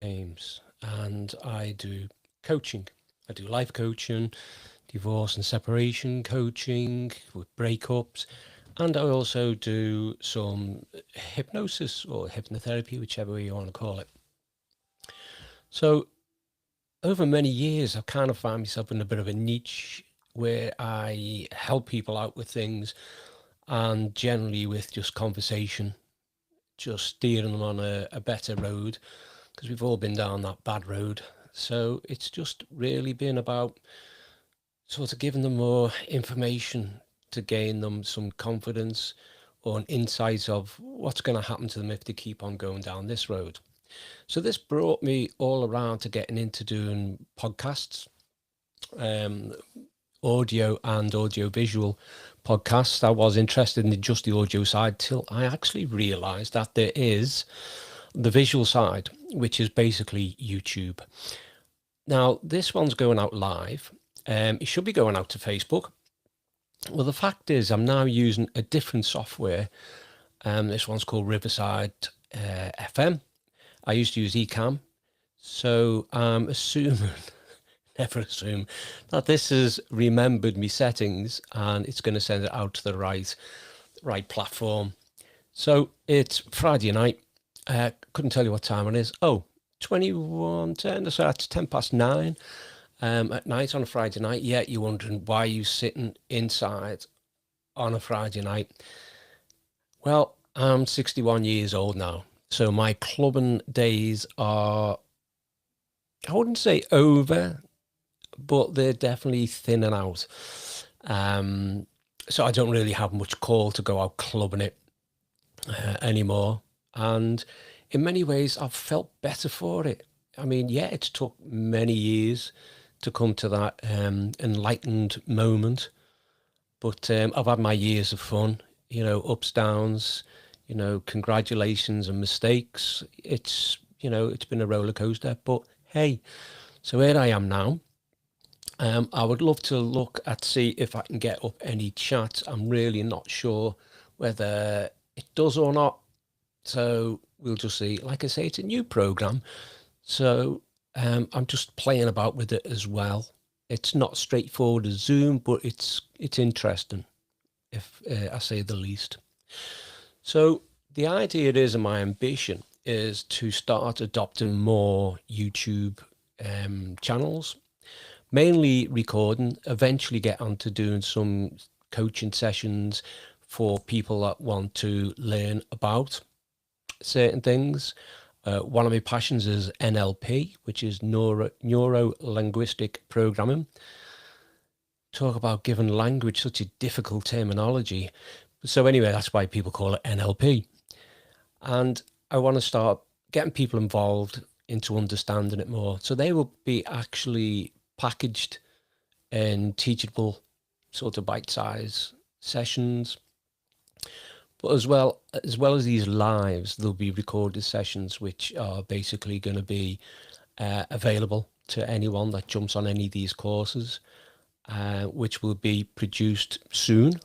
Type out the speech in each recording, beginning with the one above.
James, and I do coaching. I do life coaching, divorce and separation coaching with breakups, and I also do some hypnosis or hypnotherapy, whichever way you want to call it. So, over many years, I've kind of found myself in a bit of a niche where I help people out with things and generally with just conversation, just steering them on a better road because we've all been down that bad road. So it's just really been about sort of giving them more information to gain them some confidence or an insight of what's going to happen to them if they keep on going down this road. So this brought me all around to getting into doing podcasts, um, audio and audio visual podcasts. I was interested in just the audio side till I actually realized that there is the visual side, which is basically YouTube. Now, this one's going out live. It should be going out to Facebook. Well, the fact is, I'm now using a different software. This one's called Riverside FM. I used to use Ecamm. So I'm assuming, never assume, that this has remembered me settings and it's going to send it out to the right platform. So it's Friday night. Couldn't tell you what time it is. Oh, 21:10, so that's 9:10 at night on a Friday night. Yeah, you're wondering why you sitting inside on a Friday night. Well, I'm 61 years old now, so my clubbing days are, I wouldn't say over, but they're definitely thinning out. So I don't really have much call to go out clubbing it anymore. And in many ways, I've felt better for it. I mean, yeah, it's took many years to come to that enlightened moment, but I've had my years of fun, ups, downs, congratulations and mistakes. It's been a roller coaster, but hey, so here I am now. I would love to look at see if I can get up any chat. I'm really not sure whether it does or not. So we'll just see. Like I say, it's a new program. So I'm just playing about with it as well. It's not straightforward as Zoom, but it's interesting, if I say the least. So the idea is, and my ambition is to start adopting more YouTube channels, mainly recording, eventually get onto doing some coaching sessions for people that want to learn about certain things. One of my passions is NLP, which is neuro linguistic programming. Talk about giving language such a difficult terminology. So anyway, that's why people call it NLP. And I want to start getting people involved into understanding it more. So they will be actually packaged in teachable sort of bite-size sessions. But as well as these lives, there'll be recorded sessions which are basically going to be available to anyone that jumps on any of these courses, which will be produced soon.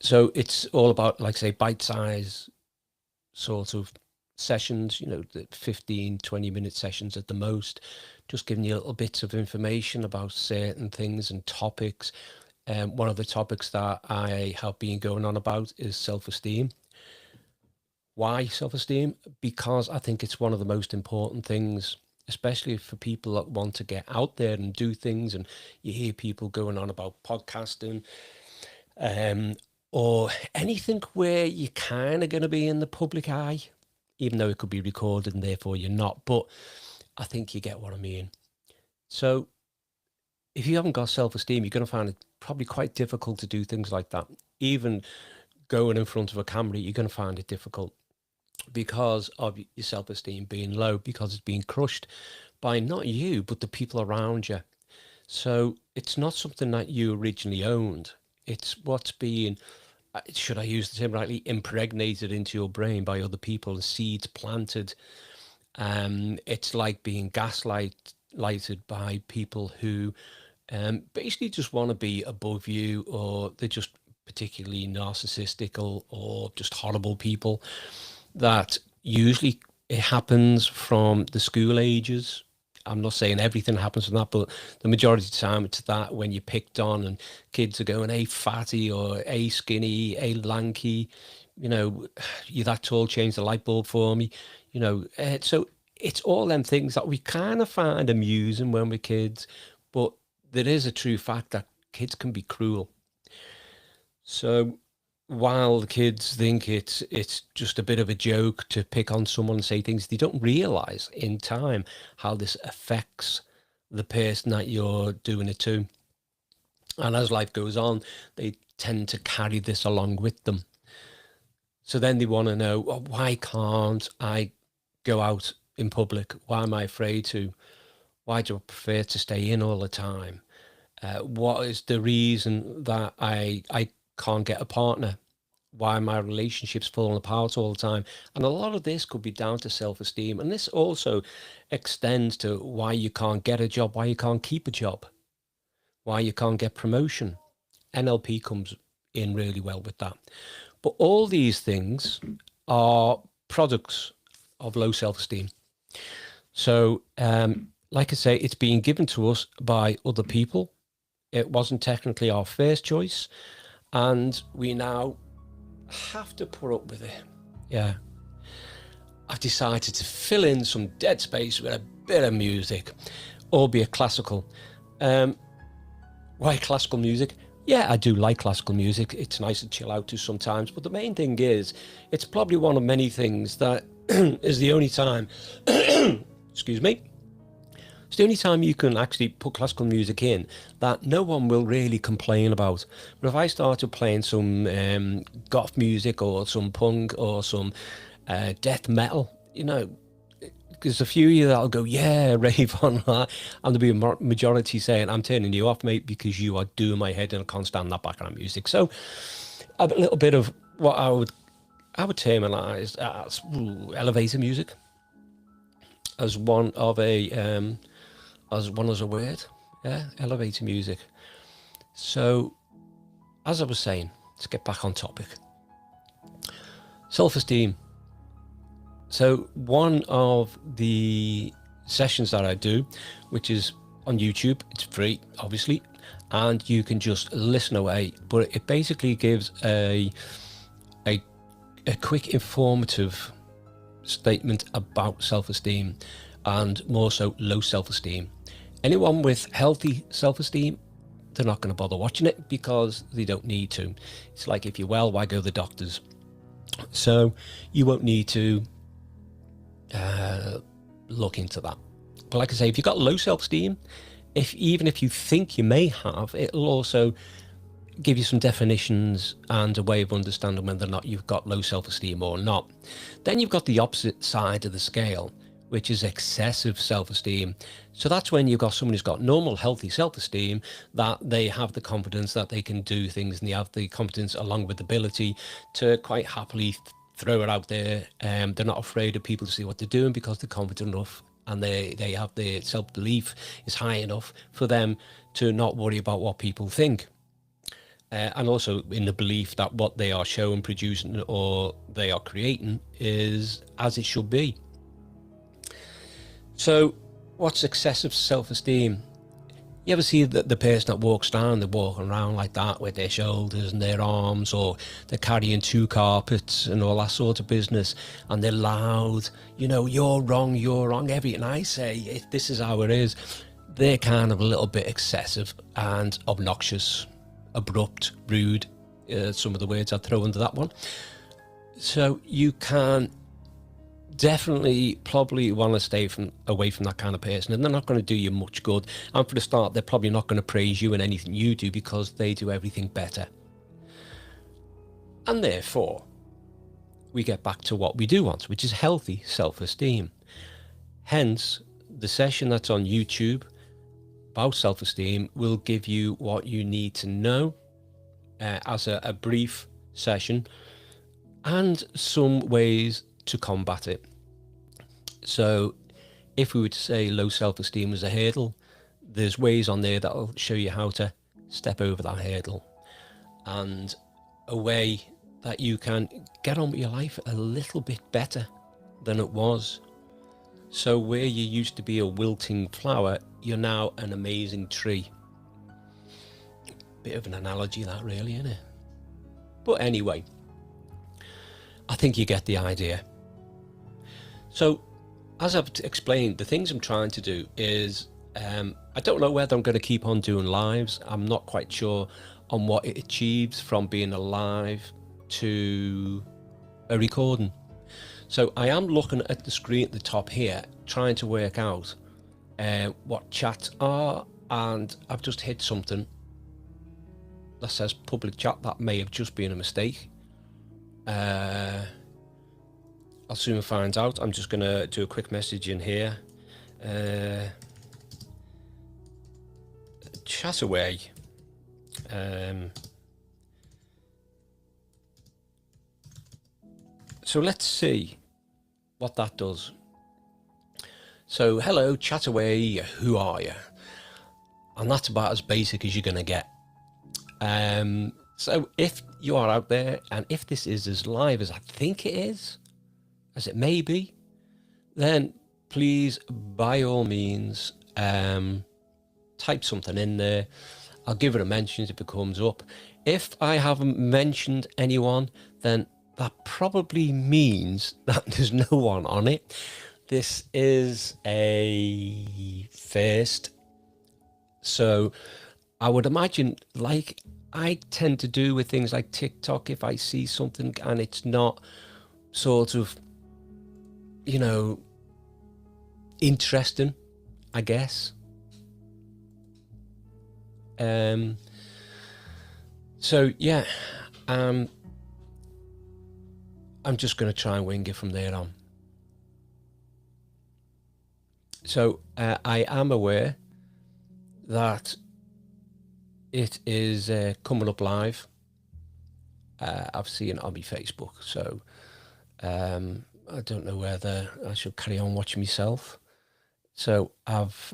So it's all about, like say, bite-size sort of sessions, the 15, 20-minute sessions at the most, just giving you little bits of information about certain things and topics. One of the topics that I have been going on about is self-esteem. Why self-esteem? Because I think it's one of the most important things, especially for people that want to get out there and do things. And you hear people going on about podcasting, or anything where you're kind of going to be in the public eye, even though it could be recorded and therefore you're not. But I think you get what I mean. So if you haven't got self-esteem, you're going to find it probably quite difficult to do things like that. Even going in front of a camera, you're going to find it difficult because of your self-esteem being low, because it's being crushed by not you, but the people around you. So it's not something that you originally owned. It's what's being, should I use the term rightly, impregnated into your brain by other people, seeds planted. It's like being gaslighted by people who basically just want to be above you, or they're just particularly narcissistic or just horrible people that usually it happens from the school ages. I'm not saying everything happens from that, but the majority of the time it's that when you're picked on and kids are going, hey, fatty, or hey, skinny, hey, lanky, you know, you're that tall, change the light bulb for me, you know. So it's all them things that we kind of find amusing when we're kids, but there is a true fact that kids can be cruel. So while the kids think it's just a bit of a joke to pick on someone and say things, they don't realize in time how this affects the person that you're doing it to. And as life goes on, they tend to carry this along with them. So then they want to know, well, why can't I go out in public? Why am I afraid to? Why do I prefer to stay in all the time? What is the reason that I can't get a partner? Why my relationships falling apart all the time? And a lot of this could be down to self-esteem. And this also extends to why you can't get a job, why you can't keep a job, why you can't get promotion. NLP comes in really well with that. But all these things are products of low self-esteem. So, like I say, it's being given to us by other people. It wasn't technically our first choice, and we now have to put up with it. Yeah. I've decided to fill in some dead space with a bit of music, albeit classical. Why classical music? Yeah, I do like classical music. It's nice to chill out to sometimes. But the main thing is, it's probably one of many things that is the only time, excuse me, it's the only time you can actually put classical music in that no one will really complain about. But if I started playing some goth music or some punk or some death metal, you know, there's a few of you that'll go, yeah, rave on that. And there'll be a majority saying, I'm turning you off, mate, because you are doing my head and I can't stand that background music. So a little bit of what I would terminalize as elevator music as one of a as a word. Yeah, elevator music. So as I was saying, let's get back on topic. Self-esteem. So one of the sessions that I do, which is on YouTube, it's free, obviously, and you can just listen away, but it basically gives a quick informative statement about self-esteem, and more so low self-esteem. Anyone with healthy self-esteem, they're not going to bother watching it because they don't need to. It's like, if you're well, why go to the doctors? So you won't need to look into that. But like I say, if you've got low self-esteem, even if you think you may have, it'll also give you some definitions and a way of understanding whether or not you've got low self-esteem or not. Then you've got the opposite side of the scale, which is excessive self-esteem. So that's when you've got someone who's got normal, healthy self-esteem, that they have the confidence that they can do things, and they have the confidence along with the ability to quite happily throw it out there. They're not afraid of people to see what they're doing because they're confident enough, and they have the self-belief is high enough for them to not worry about what people think. And also in the belief that what they are showing, producing, or they are creating is as it should be. So what's excessive self-esteem? You ever see the person that walks down, they're walking around like that with their shoulders and their arms, or they're carrying 2 carpets and all that sort of business, and they're loud, you know, you're wrong, everything I say, this is how it is. They're kind of a little bit excessive and obnoxious, abrupt, rude, some of the words I'd throw under that one. So you can definitely probably want to stay away from that kind of person, and they're not going to do you much good. And for the start, they're probably not going to praise you in anything you do because they do everything better. And therefore, we get back to what we do want, which is healthy self-esteem. Hence, the session that's on YouTube about self-esteem will give you what you need to know as a brief session, and some ways to combat it. So if we were to say low self-esteem is a hurdle, there's ways on there that'll show you how to step over that hurdle, and a way that you can get on with your life a little bit better than it was So where you used to be a wilting flower, you're now an amazing tree. Bit of an analogy, that, really, isn't it? But anyway, I think you get the idea. So, as I've explained, the things I'm trying to do is, I don't know whether I'm going to keep on doing lives. I'm not quite sure on what it achieves from being a live to a recording. So I am looking at the screen at the top here, trying to work out what chats are, and I've just hit something that says public chat. That may have just been a mistake. I'll soon find out. I'm just going to do a quick message in here. Chat away. So let's see what that does. So hello, chat away, who are you? And that's about as basic as you're going to get. So if you are out there, and if this is as live as I think it is, as it may be, then please, by all means, type something in there. I'll give it a mention if it comes up. If I haven't mentioned anyone, then that probably means that there's no one on it. This is a first. So I would imagine, like I tend to do with things like TikTok, if I see something and it's not sort of, you know, interesting, I guess. So yeah, I'm just going to try and wing it from there on. So I am aware that it is coming up live. I've seen it on my Facebook, so I don't know whether I should carry on watching myself. So I've